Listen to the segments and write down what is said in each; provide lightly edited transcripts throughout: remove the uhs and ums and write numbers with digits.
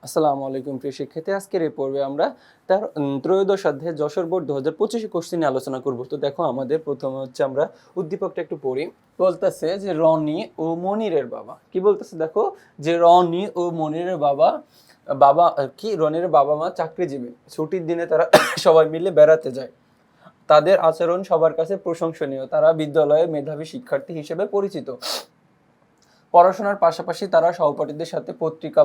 আসসালামু আলাইকুম প্রিয় শিক্ষার্থী, আজকের এই পর্বে আমরা তার ত্রয়োদশ অধ্যায়ে যশোর বোর্ড 2025 কোশ্চেন নিয়ে আলোচনা করব। তো দেখো, আমাদের প্রথমে হচ্ছে আমরা উদ্দীপকটা একটু পড়ি। বলতেছে যে রনি ও মনিরের বাবা, কি বলতেছে দেখো, যে রনি ও মনিরের বাবা বাবা কি রনির বাবা মা চাকরিজীবী। ছুটির দিনে তারা সবাই মিলে বেড়াতে যায়। তাদের আচরণ সবার কাছে প্রশংসনীয়। তারা বিদ্যালয়ে মেধাবী শিক্ষার্থী হিসেবে পরিচিত। পড়াশোনার পাশাপাশি তারা সহপাঠীদের সাথে পত্রিকা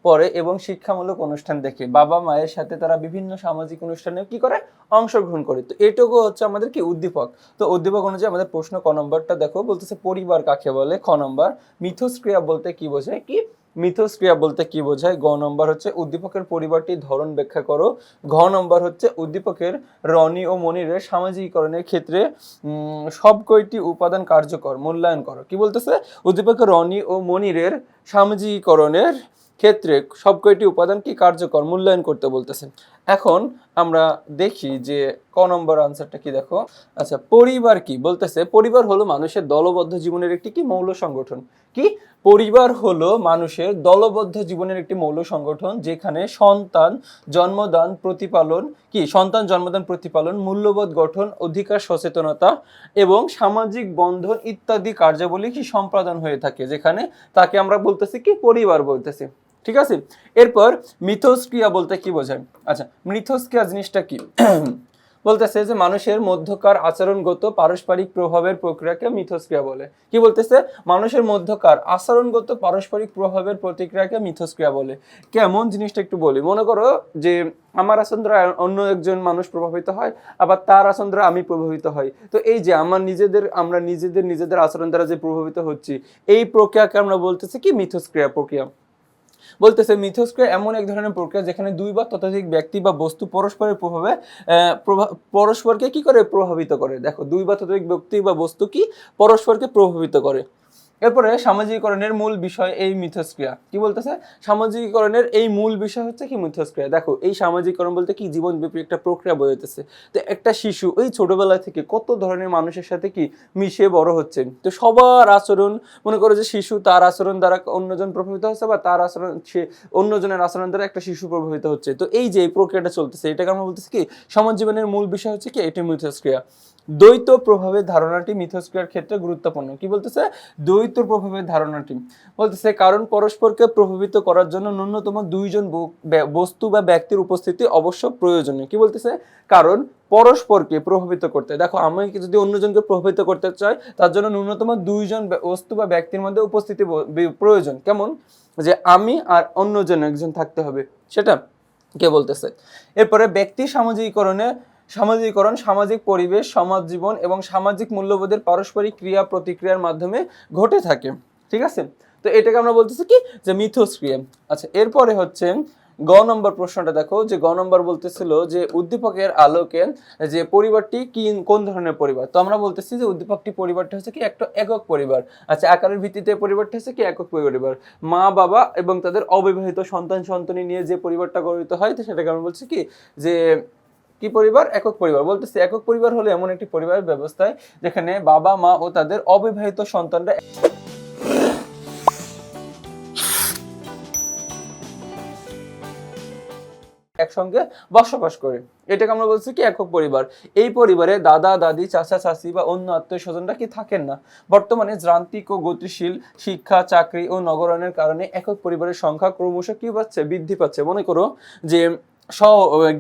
পড়ে এবং শিক্ষামূলক অনুষ্ঠান দেখে। বাবা মায়ের সাথে তারা বিভিন্ন সামাজিক অনুষ্ঠানে কি করে, অংশগ্রহণ করে। তো এটুকু হচ্ছে আমাদের কি উদ্দীপক। তো উদ্দীপক অনুযায়ী আমাদের প্রশ্ন ক নম্বরটা দেখো, বলতেছে পরিবার কাকে বলে। খ নম্বর মিথস্ক্রিয়া বলতে কি বোঝায়, কি মিথস্ক্রিয়া বলতে কি বোঝায়। গ নম্বর হচ্ছে উদ্দীপকের পরিবারটির ধরন ব্যাখ্যা করো। ঘ নম্বর হচ্ছে উদ্দীপকের রনি ও মনিরের সামাজিকীকরণের ক্ষেত্রে সব কয়টি উপাদান কার্যকর মূল্যায়ন করো। কি বলতেছে, উদ্দীপকের রনি ও মনিরের সামাজিকীকরণের ক্ষেত্রে সব কয়টি উপাদান কি কার্যকর মূল্যায়ন করতে বলতেছে। এখন আমরা দেখি যে ক নম্বর আনসারটা কি দেখো। আচ্ছা, পরিবার কি বলতেছে, পরিবার হলো মানুষের দলবদ্ধ জীবনের একটি কি মৌল সংগঠন। কি, পরিবার হলো মানুষের দলবদ্ধ জীবনের একটি মৌল সংগঠন, যেখানে সন্তান জন্মদান প্রতিপালন, মূল্যবোধ গঠন, অধিকার সচেতনতা এবং সামাজিক বন্ধন ইত্যাদি কার্যাবলী কি সম্পাদন হয়ে থাকে, যেখানে তাকে আমরা বলতেছি কি পরিবার বলতেছি। ঠিক আছে, এরপর মিথস্ক্রিয়া বলতে কি বোঝায়। আচ্ছা, মিথস্ক্রিয়া জিনিসটা কি বলতেছে যে মানুষের মধ্যকার আচরণগত পারস্পরিক প্রভাবের প্রক্রিয়াকে মিথস্ক্রিয়া বলে। কি বলতেছে, মানুষের মধ্যকার আচরণগত পারস্পরিক প্রভাবের প্রতিক্রিয়াকে মিথস্ক্রিয়া বলে। কেমন জিনিসটা একটু বলি। মনে করো যে আমার আচরণ দ্বারা অন্য একজন মানুষ প্রভাবিত হয়, আবার তার আচরণ দ্বারা আমি প্রভাবিত হই। তো এই যে আমরা নিজেদের আচরণ দ্বারা যে প্রভাবিত হচ্ছি, এই প্রক্রিয়াকে আমরা বলতেছি কি মিথস্ক্রিয়া প্রক্রিয়া। বলতেছে মিথস্ক্রিয়া এমন এক ধরনের প্রক্রিয়া যেখানে দুই বা ততোধিক ব্যক্তি বা বস্তু পরস্পরের প্রভাবে পরস্পরকে কি করে প্রভাবিত করে। দেখো, দুই বা ততোধিক ব্যক্তি বা বস্তু কি পরস্পরকে প্রভাবিত করে। এরপরে সামাজিকীকরণের মূল বিষয় এই মিথস্ক্রিয়া। কি বলতেছে, সামাজিকীকরণের এই মূল বিষয় হচ্ছে কি মিথস্ক্রিয়া। দেখো, এই সামাজিকীকরণ বলতে কি জীবনব্যাপী একটা প্রক্রিয়া বোঝাইতেছে। তো একটা শিশু ওই ছোটবেলা থেকে কত ধরনের মানুষের সাথে কি মিশে বড় হচ্ছে। তো সবার আচরণ, মনে করো যে শিশু তার আচরণ দ্বারা অন্যজন প্রভাবিত হচ্ছে, বা তার আচরণ সে অন্যজনের আচরণ দ্বারা একটা শিশু প্রভাবিত হচ্ছে। তো এই যে প্রক্রিয়াটা চলতেছে, এটাকে আমরা বলতেছি কি সমাজ জীবনের মূল বিষয় হচ্ছে কি এটি মিথস্ক্রিয়া। দ্বৈত প্রভাবের ধারণাটি মিথস্ক্রিয়ার ক্ষেত্রে গুরুত্বপূর্ণ। কি বলতেছে, দ্বৈত প্রভাবের ধারণাটি বলতেছে কারণ পরস্পরকে প্রভাবিত করার জন্য ন্যূনতম দুইজন বস্তু বা ব্যক্তির উপস্থিতি অবশ্য প্রয়োজনীয়। কি বলতেছে, কারণ পরস্পরকে প্রভাবিত করতে, দেখো আমি যদি অন্যজনকে প্রভাবিত করতে চাই, তার জন্য ন্যূনতম দুইজন বস্তু বা ব্যক্তির মধ্যে উপস্থিতি প্রয়োজন। কেমন, যে আমি আর অন্যজন একজন থাকতে হবে, সেটা কে বলতেছে। এরপরে ব্যক্তি সামাজিকীকরণ সামাজিক পরিবেশ, সমাজ জীবন এবং সামাজিক মূল্যবোধের পারস্পরিক ক্রিয়া প্রতিক্রিয়ার মাধ্যমে ঘটে থাকে। ঠিক আছে, তো এটাকে আমরা বলতেছি কি যে মিথস্ক্রিয়া। আচ্ছা, এরপরে হচ্ছে গ নম্বর প্রশ্নটা দেখো, যে গ নম্বর বলতেছিল যে উদ্দীপকের আলোকে যে পরিবারটি কি কোন ধরনের পরিবার। তো আমরা বলতেছি যে উদ্দীপকটি পরিবারটা হচ্ছে কি একটা একক পরিবার। আচ্ছা, আকারের ভিত্তিতে পরিবারটা হচ্ছে কি একক পরিবার। মা বাবা এবং তাদের অবিবাহিত সন্তানি নিয়ে যে পরিবারটা গঠিত হয়, তো সেটাকে আমরা বলছি কি যে কি পরিবার, একক পরিবার। বলতেছে একক পরিবার হলো এমন একটি পরিবারের ব্যবস্থায় যেখানে বাবা মা ও তাদের অবিবাহিত সন্তানরা একসঙ্গে বসবাস করে, এটাকে আমরা বলছি কি একক পরিবার। এই পরিবারে দাদা দাদি, চাচা চাচি বা অন্য আত্মীয় স্বজনরা কি থাকেন না। বর্তমানে যান্ত্রিক ও গতিশীল শিক্ষা, চাকরি ও নগরায়নের কারণে একক পরিবারের সংখ্যা ক্রমশ কি পাচ্ছে, বৃদ্ধি পাচ্ছে। মনে করো যে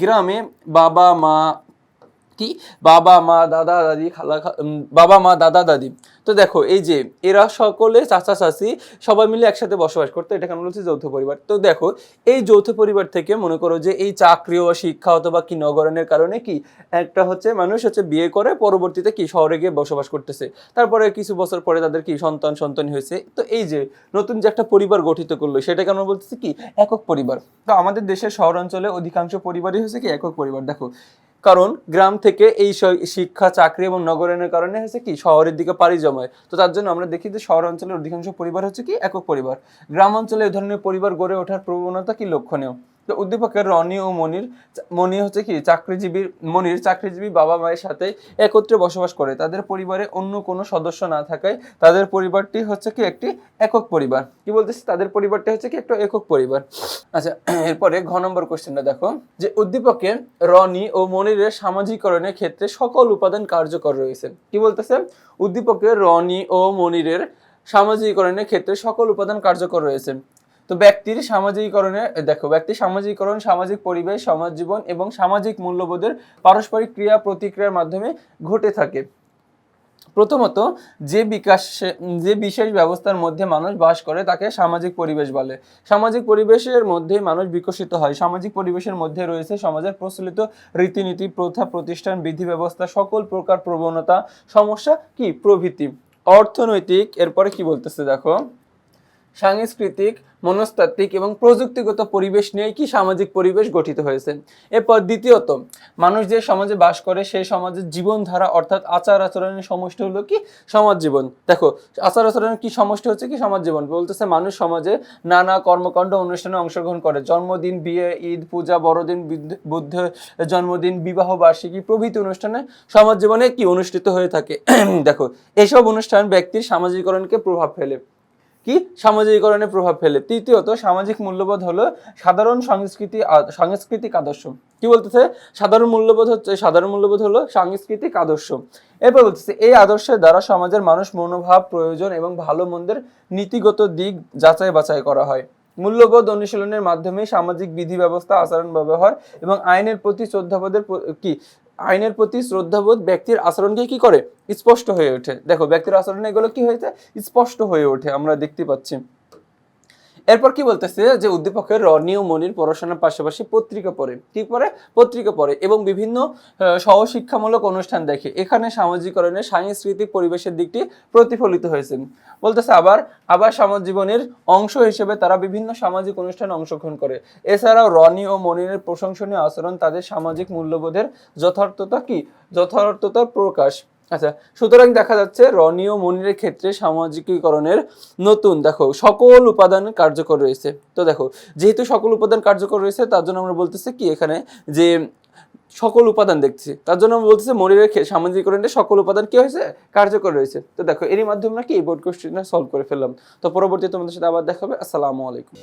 গ্রামে বাবা মা দাদা দাদি, তো দেখো এই যে এরা সকলে চাচা চাচি সবাই মিলে একসাথে বসবাস করতো, এটাকে আমরা বলছি যৌথ পরিবার। তো দেখো, এই যৌথ পরিবার থেকে মনে করো যে এই চাকরি ও শিক্ষা অথবা কি নগরায়নের কারণে কি একটা হচ্ছে মানুষ হচ্ছে বিয়ে করে পরবর্তীতে কি শহরে গিয়ে বসবাস করতেছে। তারপরে কিছু বছর পরে তাদের কি সন্তানি হয়েছে। তো এই যে নতুন যে একটা পরিবার গঠিত করলো, সেটাকে আমরা বলতেছি কি একক পরিবার। তো আমাদের দেশের শহরাঞ্চলে অধিকাংশ পরিবারই হচ্ছে কি একক পরিবার। দেখো, কারণ গ্রাম থেকে এই শিক্ষা, চাকরি এবং নগরায়নের কারণে হচ্ছে কি শহরের দিকে পাড়ি জমায়। তো তার জন্য আমরা দেখি যে শহর অঞ্চলের অধিকাংশ পরিবার হচ্ছে কি একক পরিবার। গ্রাম অঞ্চলে এই ধরনের পরিবার গড়ে ওঠার প্রবণতা কি লক্ষণীয়। তো উদ্দীপকের রনি ও মনির, মনি হচ্ছে কি চাকরিজীবী, মনির চাকরিজীবী বাবা মায়ের সাথে একত্রে বসবাস করে, তাদের পরিবারে অন্য কোনো সদস্য না থাকায় তাদের পরিবারটি হচ্ছে কি একটি একক পরিবার। কি বলতেছি, তাদের পরিবারটি হচ্ছে কি একটা একক পরিবার। আচ্ছা, এরপরে ঘ নম্বর কোশ্চেনটা দেখো, যে উদ্দীপকে রনি ও মনিরের সামাজিকরণের ক্ষেত্রে সকল উপাদান কার্যকর রয়েছে। কি বলতেছে, উদ্দীপকে রনি ও মনিরের সামাজিকরণের ক্ষেত্রে সকল উপাদান কার্যকর রয়েছে। তো ব্যক্তির সামাজিকরণে দেখো, ব্যক্তির সামাজিকরণ সামাজিক পরিবেশ, সমাজ জীবন এবং সামাজিক মূল্যবোধের পারস্পরিক ক্রিয়া প্রতিক্রিয়ার মাধ্যমে ঘটে থাকে। প্রথমত, যে বিশেষ ব্যবস্থার মধ্যে মানুষ বাস করে তাকে সামাজিক পরিবেশ বলে। সামাজিক পরিবেশের মধ্যে মানুষ বিকশিত হয়। সামাজিক পরিবেশের মধ্যে রয়েছে সমাজের প্রচলিত রীতিনীতি, প্রথা, প্রতিষ্ঠান, বিধি ব্যবস্থা, সকল প্রকার প্রবণতা, সমস্যা কি প্রভৃতি। অর্থনৈতিক, এরপরে কি বলতেছে দেখো, সাংস্কৃতিক, মনস্তাত্ত্বিক এবং প্রযুক্তিগত পরিবেশ নিয়ে কি সামাজিক পরিবেশ গঠিত হয়েছে। এরপর দ্বিতীয়ত, মানুষ যে সমাজে বাস করে সেই সমাজের জীবনধারা অর্থাৎ আচার আচরণের সমষ্টি হলো কি সমাজ জীবন। দেখো, আচার আচরণের কি সমষ্টি হচ্ছে কি সমাজ জীবন। বলতেছে মানুষ সমাজে নানা কর্মকাণ্ড অনুষ্ঠানে অংশগ্রহণ করে, জন্মদিন, বিয়ে, ঈদ, পূজা, বড়দিন, বুদ্ধ জন্মদিন, বিবাহ বার্ষিকী প্রভৃতি অনুষ্ঠানে সমাজ জীবনে কি অনুষ্ঠিত হয়ে থাকে। দেখো, এসব অনুষ্ঠান ব্যক্তির সামাজিকরণকে প্রভাব ফেলে, কি সামাজিকরণে প্রভাব ফেলে। তৃতীয়ত, সামাজিক মূল্যবোধ হলো সাধারণ সাংস্কৃতিক আদর্শ। কি বলতেছে, সাধারণ মূল্যবোধ হলো সাংস্কৃতিক আদর্শ। এরপর বলতেছে এই আদর্শের দ্বারা সমাজের মানুষ মনোভাব, প্রয়োজন এবং ভালো মন্দের নীতিগত দিক যাচাই বাছাই করা হয়। মূল্যবোধ অনুশীলনের মাধ্যমে সামাজিক বিধি ব্যবস্থা, আচরণ ব্যবহার এবং আইনের প্রতি শ্রদ্ধাবোধ ব্যক্তির আচরণকে কি করে স্পষ্ট হয়ে ওঠে। দেখো, ব্যক্তির আচরণে এগুলো কি হয়েছে স্পষ্ট হয়ে ওঠে, আমরা দেখতে পাচ্ছি। এরপর কি বলতেছে, যে উদ্দীপকের রনি ও মনির পড়াশোনার পাশাপাশি পত্রিকা পড়ে। কি পড়ে, পত্রিকা পড়ে এবং বিভিন্ন সহশিক্ষামূলক অনুষ্ঠান দেখে। এখানে সামাজিকরণের সাংস্কৃতিক পরিবেশের দিকটি প্রতিফলিত হয়েছে। বলতেছে আবার সমাজ জীবনের অংশ হিসেবে তারা বিভিন্ন সামাজিক অনুষ্ঠানে অংশগ্রহণ করে। এছাড়াও রনি ও মনিরের প্রশংসনীয় আচরণ তাদের সামাজিক মূল্যবোধের যথার্থতার প্রকাশ। আচ্ছা, সুতরাং দেখা যাচ্ছে রনি ও মনিরের ক্ষেত্রে সামাজিকীকরণের নতুন দেখো সকল উপাদান কার্যকর রয়েছে। তো দেখো, যেহেতু সকল উপাদান কার্যকর রয়েছে তার জন্য আমরা বলতেছি কি এখানে যে সকল উপাদান দেখছি, তার জন্য আমরা বলতেছি মনিরের সামাজিকীকরণের সকল উপাদান কি হয়েছে কার্যকর রয়েছে। তো দেখো, এরই মাধ্যমে কি এই বোর্ড কোশ্চেনটা সলভ করে ফেললাম। তো পরবর্তী তোমাদের সাথে আবার দেখা হবে। আসসালামু আলাইকুম।